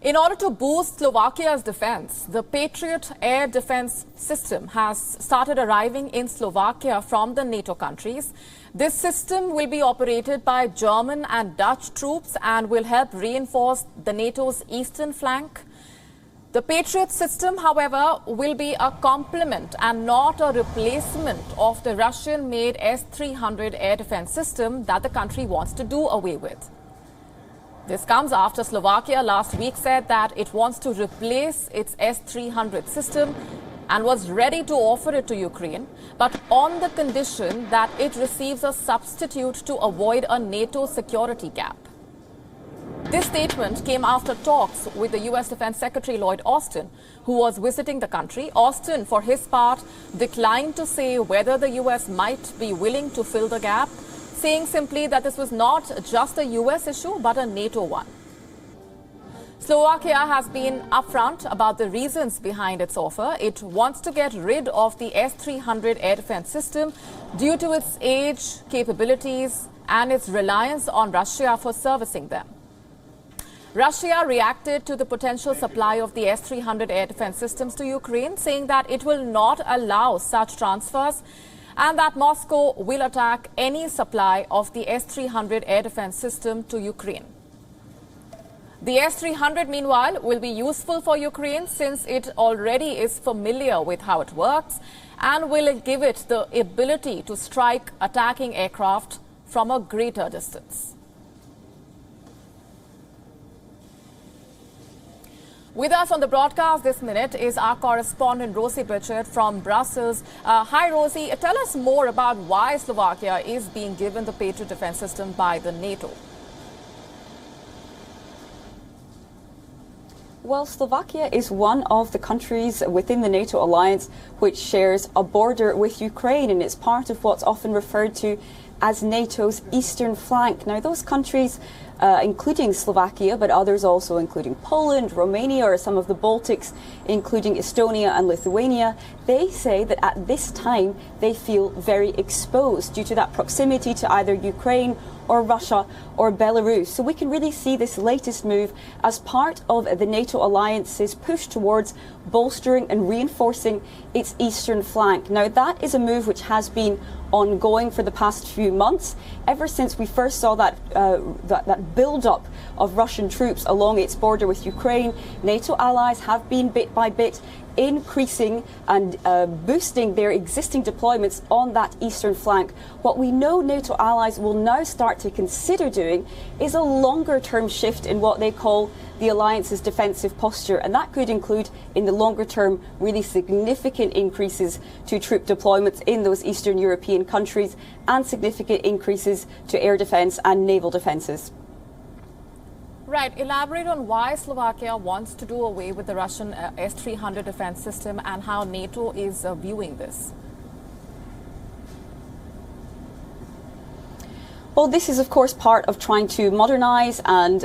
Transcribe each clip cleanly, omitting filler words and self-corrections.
In order to boost Slovakia's defense, the Patriot air defense system has started arriving in Slovakia from the NATO countries. This system will be operated by German and Dutch troops and will help reinforce the NATO's eastern flank. The Patriot system, however, will be a complement and not a replacement of the Russian-made S-300 air defense system that the country wants to do away with. This comes after Slovakia last week said that it wants to replace its S-300 system and was ready to offer it to Ukraine, but on the condition that it receives a substitute to avoid a NATO security gap. This statement came after talks with the U.S. Defense Secretary Lloyd Austin, who was visiting the country. Austin, for his part, declined to say whether the U.S. might be willing to fill the gap, saying simply that this was not just a U.S. issue, but a NATO one. Slovakia has been upfront about the reasons behind its offer. It wants to get rid of the S-300 air defense system due to its age, capabilities, and its reliance on Russia for servicing them. Russia reacted to the potential supply of the S-300 air defense systems to Ukraine, saying that it will not allow such transfers and that Moscow will attack any supply of the S-300 air defense system to Ukraine. The S-300, meanwhile, will be useful for Ukraine since it already is familiar with how it works and will give it the ability to strike attacking aircraft from a greater distance. With us on the broadcast this minute is our correspondent Rosie Patriot from Brussels. Hi Rosie, tell us more about why Slovakia is being given the Patriot defense system by the NATO. Well, Slovakia is one of the countries within the NATO alliance which shares a border with Ukraine, and it's part of what's often referred to as NATO's eastern flank. Now, those countries, including Slovakia, but others also including Poland, Romania, or some of the Baltics, including Estonia and Lithuania, they say that at this time they feel very exposed due to that proximity to either Ukraine or Russia or Belarus. So we can really see this latest move as part of the NATO alliance's push towards bolstering and reinforcing its eastern flank. Now, that is a move which has been ongoing for the past few months, ever since we first saw that build-up of Russian troops along its border with Ukraine. NATO allies have been bit by bit increasing and boosting their existing deployments on that eastern flank. What we know NATO allies will now start to consider doing is a longer-term shift in what they call the alliance's defensive posture, and that could include, in the longer term, really significant increases to troop deployments in those Eastern European countries and significant increases to air defence and naval defences. Right. Elaborate on why Slovakia wants to do away with the Russian S-300 defense system and how NATO is viewing this. Well, this is, of course, part of trying to modernise and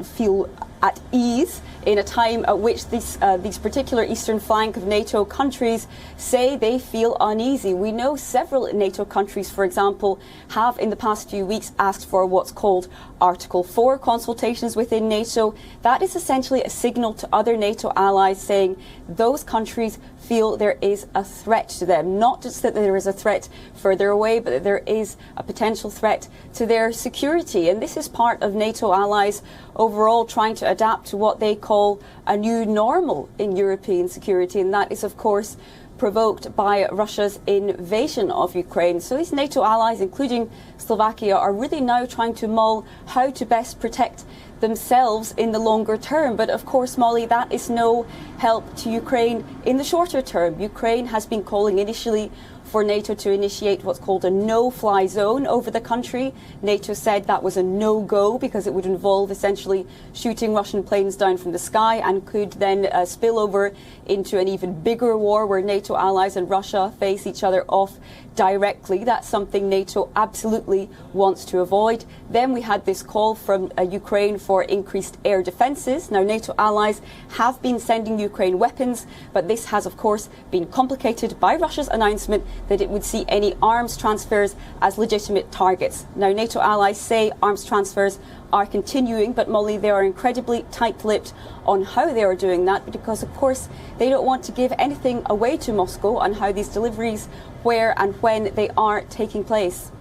feel at ease in a time at which these particular eastern flank of NATO countries say they feel uneasy. We know several NATO countries, for example, have in the past few weeks asked for what's called Article 4 consultations within NATO. That is essentially a signal to other NATO allies saying those countries feel there is a threat to them. Not just that there is a threat further away, but that there is a potential threat to their security. And this is part of NATO allies overall trying to adapt to what they call a new normal in European security. And that is, of course, provoked by Russia's invasion of Ukraine. So these NATO allies, including Slovakia, are really now trying to mull how to best protect themselves in the longer term. But of course, Molly, that is no help to Ukraine in the shorter term. Ukraine has been calling initially for NATO to initiate what's called a no-fly zone over the country. NATO said that was a no-go because it would involve essentially shooting Russian planes down from the sky and could then spill over into an even bigger war where NATO allies and Russia face each other off directly. That's something NATO absolutely wants to avoid. Then we had this call from Ukraine for increased air defences. Now, NATO allies have been sending Ukraine weapons, but this has, of course, been complicated by Russia's announcement that it would see any arms transfers as legitimate targets. Now, NATO allies say arms transfers are continuing, but Molly, they are incredibly tight-lipped on how they are doing that, because, of course, they don't want to give anything away to Moscow on how these deliveries, where and when they are taking place.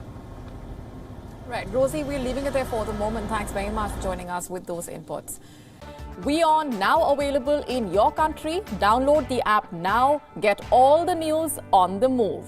Right. Rosie, we're leaving it there for the moment. Thanks very much for joining us with those inputs. WION now available in your country. Download the app now. Get all the news on the move.